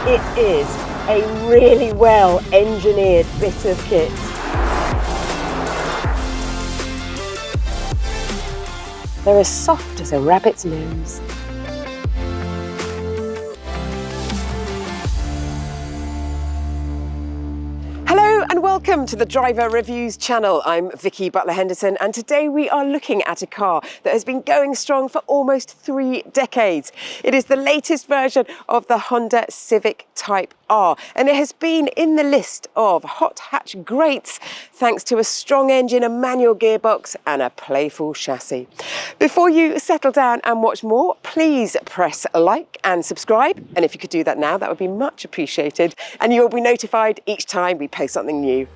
It is a really well engineered bit of kit. They're as soft as a rabbit's nose. Hello and welcome to the Driver Reviews channel. I'm Vicki Butler-Henderson, and today we are looking at a car that has been going strong for almost 3 decades. It is the latest version of the Honda Civic Type R, and it has been in the list of hot hatch greats thanks to a strong engine, a manual gearbox and a playful chassis. Before you settle down and watch more, please press like and subscribe, and if you could do that now, that would be much appreciated, and you'll be notified each time we post something new.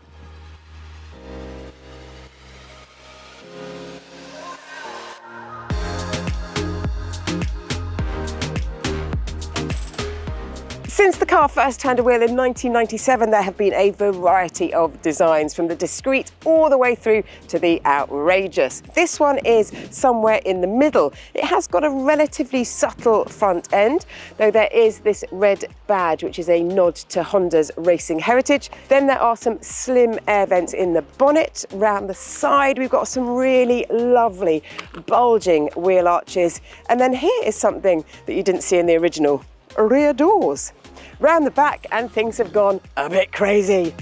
Since the car first turned a wheel in 1997, there have been a variety of designs, from the discreet all the way through to the outrageous. This one is somewhere in the middle. It has got a relatively subtle front end, though there is this red badge, which is a nod to Honda's racing heritage. Then there are some slim air vents in the bonnet. Round the side, we've got some really lovely bulging wheel arches. And then here is something that you didn't see in the original: rear doors. Round the back, and things have gone a bit crazy.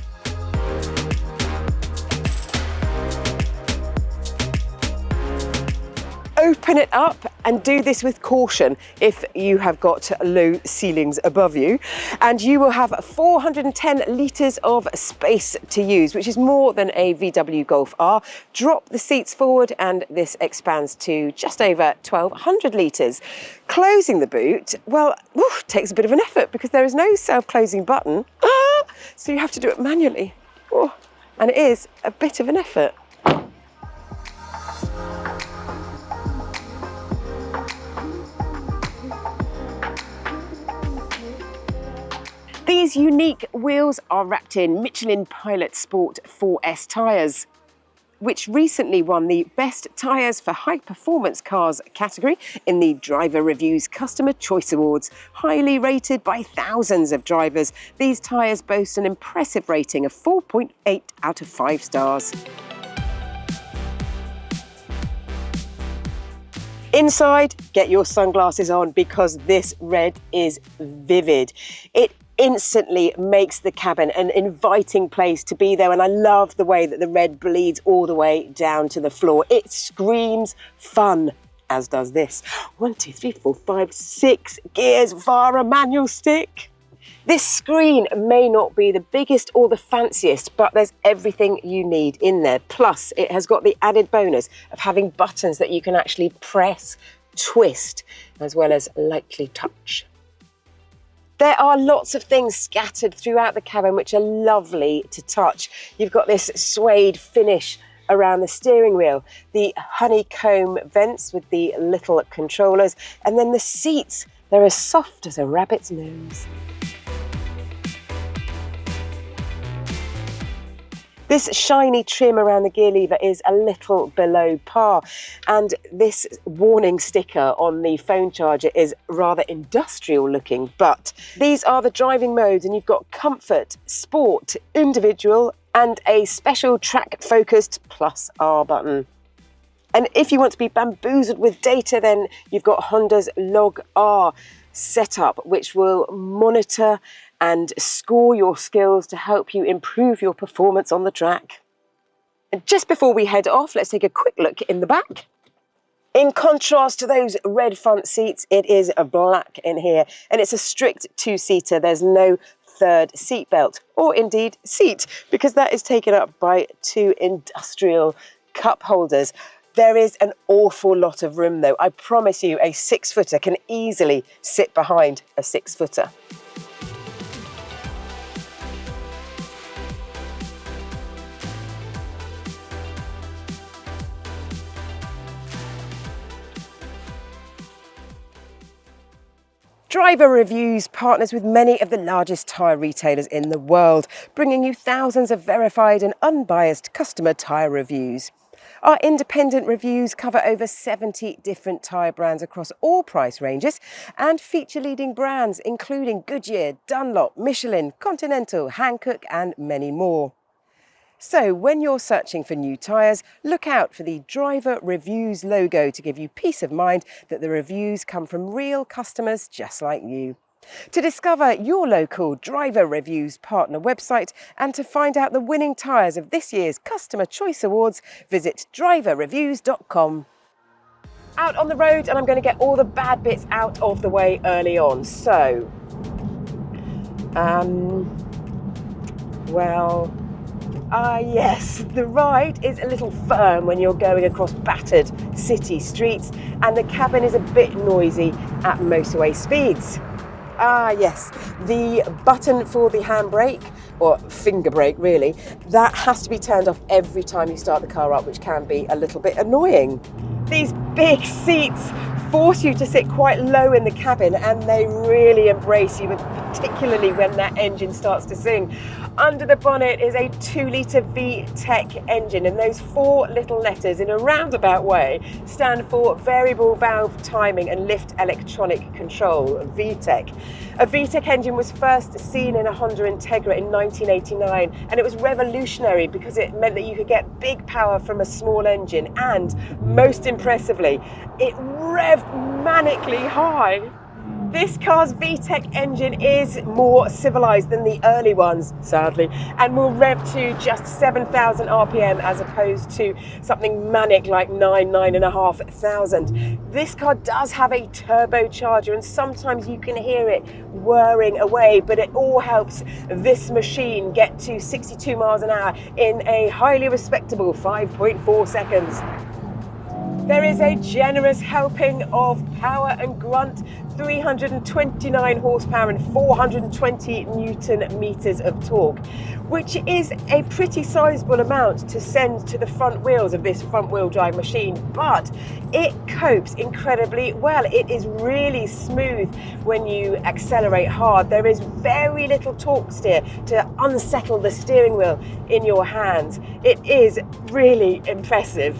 Open it up and do this with caution if you have got low ceilings above you, and you will have 410 litres of space to use, which is more than a VW Golf R. Drop the seats forward and this expands to just over 1200 litres. Closing the boot, well, takes a bit of an effort because there is no self-closing button, so you have to do it manually, and it is a bit of an effort. These unique wheels are wrapped in Michelin Pilot Sport 4S tyres, which recently won the Best Tyres for High Performance Cars category in the DriverReviews Customer Choice Awards. Highly rated by thousands of drivers, these tyres boast an impressive rating of 4.8 out of 5 stars. Inside, get your sunglasses on because this red is vivid. It instantly makes the cabin an inviting place to be there, and I love the way that the red bleeds all the way down to the floor. It screams fun, as does this. 1, 2, 3, 4, 5, 6 gears via a manual stick. This screen may not be the biggest or the fanciest, but there's everything you need in there. Plus, it has got the added bonus of having buttons that you can actually press, twist, as well as lightly touch. There are lots of things scattered throughout the cabin which are lovely to touch. You've got this suede finish around the steering wheel, the honeycomb vents with the little controllers, and then the seats. They're as soft as a rabbit's nose. This shiny trim around the gear lever is a little below par, and this warning sticker on the phone charger is rather industrial looking, but these are the driving modes, and you've got comfort, sport, individual, and a special track focused plus R button. And if you want to be bamboozled with data, then you've got Honda's LogR setup, which will monitor and score your skills to help you improve your performance on the track. And just before we head off, let's take a quick look in the back. In contrast to those red front seats, it is black in here, and it's a strict 2-seater. There's no third seat belt, or indeed seat, because that is taken up by 2 industrial cup holders. There is an awful lot of room though. I promise you, a 6-footer can easily sit behind a 6-footer. DriverReviews partners with many of the largest tyre retailers in the world, bringing you thousands of verified and unbiased customer tyre reviews. Our independent reviews cover over 70 different tyre brands across all price ranges and feature leading brands including Goodyear, Dunlop, Michelin, Continental, Hankook and many more. So when you're searching for new tyres, look out for the DriverReviews logo to give you peace of mind that the reviews come from real customers just like you. To discover your local DriverReviews partner website and to find out the winning tyres of this year's Customer Choice Awards, visit driverreviews.com. Out on the road, and I'm going to get all the bad bits out of the way early on. So, yes, the ride is a little firm when you're going across battered city streets, and the cabin is a bit noisy at motorway speeds. Yes, the button for the handbrake, or finger brake really, that has to be turned off every time you start the car up, which can be a little bit annoying. These big seats force you to sit quite low in the cabin, and they really embrace you, particularly when that engine starts to sing. Under the bonnet is a 2-litre VTEC engine, and those 4 little letters in a roundabout way stand for variable valve timing and lift electronic control, VTEC. A VTEC engine was first seen in a Honda Integra in 1989, and it was revolutionary because it meant that you could get big power from a small engine, and most impressively, it revved manically high. This car's VTEC engine is more civilised than the early ones, sadly, and will rev to just 7,000 RPM as opposed to something manic like 9,500. This car does have a turbocharger, and sometimes you can hear it whirring away, but it all helps this machine get to 62 miles an hour in a highly respectable 5.4 seconds. There is a generous helping of power and grunt, 329 horsepower and 420 Newton meters of torque, which is a pretty sizable amount to send to the front wheels of this front-wheel drive machine, but it copes incredibly well. It is really smooth when you accelerate hard. There is very little torque steer to unsettle the steering wheel in your hands. It is really impressive.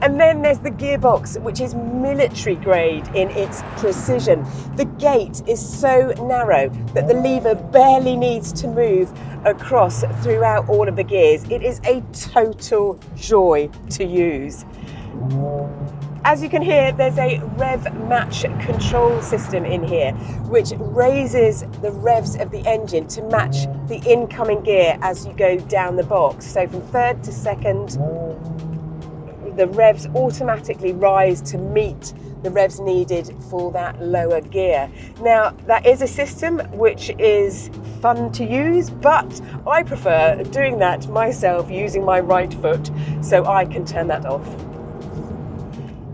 And then there's the gearbox, which is military grade in its precision. The gate is so narrow that the lever barely needs to move across throughout all of the gears. It is a total joy to use. As you can hear, there's a rev match control system in here, which raises the revs of the engine to match the incoming gear as you go down the box. So from third to second, the revs automatically rise to meet the revs needed for that lower gear. Now, that is a system which is fun to use, but I prefer doing that myself using my right foot, so I can turn that off.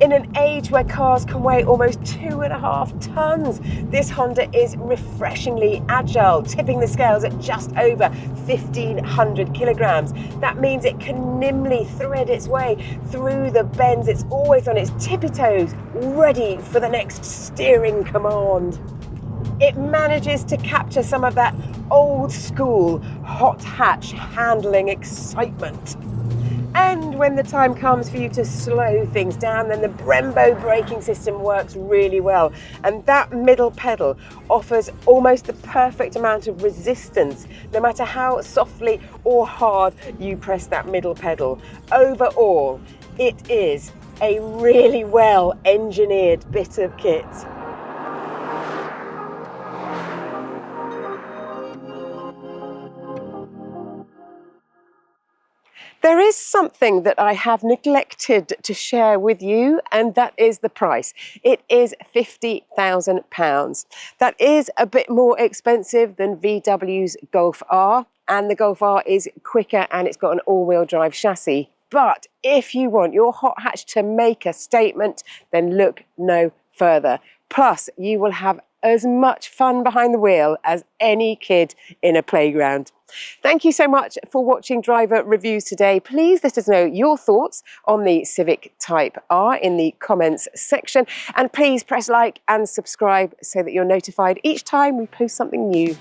In an age where cars can weigh almost 2.5 tons, this Honda is refreshingly agile, tipping the scales at just over 1,500 kilograms. That means it can nimbly thread its way through the bends. It's always on its tippy toes, ready for the next steering command. It manages to capture some of that old school hot hatch handling excitement. And when the time comes for you to slow things down, then the Brembo braking system works really well. And that middle pedal offers almost the perfect amount of resistance, no matter how softly or hard you press that middle pedal. Overall, it is a really well engineered bit of kit. There is something that I have neglected to share with you, and that is the price. It is £50,000. That is a bit more expensive than VW's Golf R, and the Golf R is quicker and it's got an all-wheel drive chassis. But if you want your hot hatch to make a statement, then look no further. Plus, you will have as much fun behind the wheel as any kid in a playground. Thank you so much for watching Driver Reviews today. Please let us know your thoughts on the Civic Type R in the comments section. And please press like and subscribe so that you're notified each time we post something new.